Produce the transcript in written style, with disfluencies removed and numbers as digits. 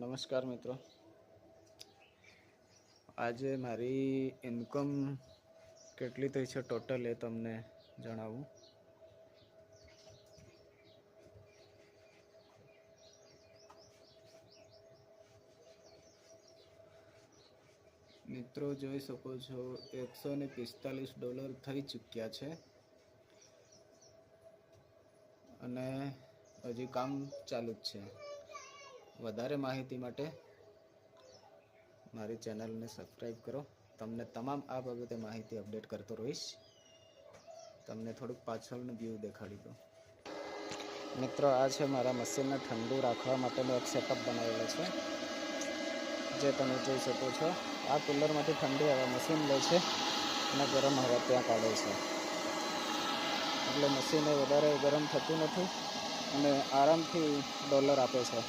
નમસ્કાર મિત્રો, આજે મારી ઇન્કમ કેટલી થઈ છે ટોટલ એ તમને જણાવું. મિત્રો જોઈ શકો છો $145 થઈ ચૂક્યા છે અને હજી કામ ચાલુ જ છે. વધારે માહિતી માટે મારી ચેનલને સબસ્ક્રાઈબ કરો. તમને તમામ આ બાબતે માહિતી અપડેટ કરતો રહીશ. તમને થોડુંક પાછળનું વ્યૂ દેખાડી દો. મિત્રો, આ છે મારા મશીનને ઠંડુ રાખવા માટેનો એક સેટઅપ બનાવેલો છે, જે તમે જોઈ શકો છો. આ કુલરમાંથી ઠંડી હવા મશીન લે છે અને ગરમ હવા ત્યાં કાઢે છે, એટલે મશીન વધારે ગરમ થતું નથી અને આરામથી ડોલર આપે છે.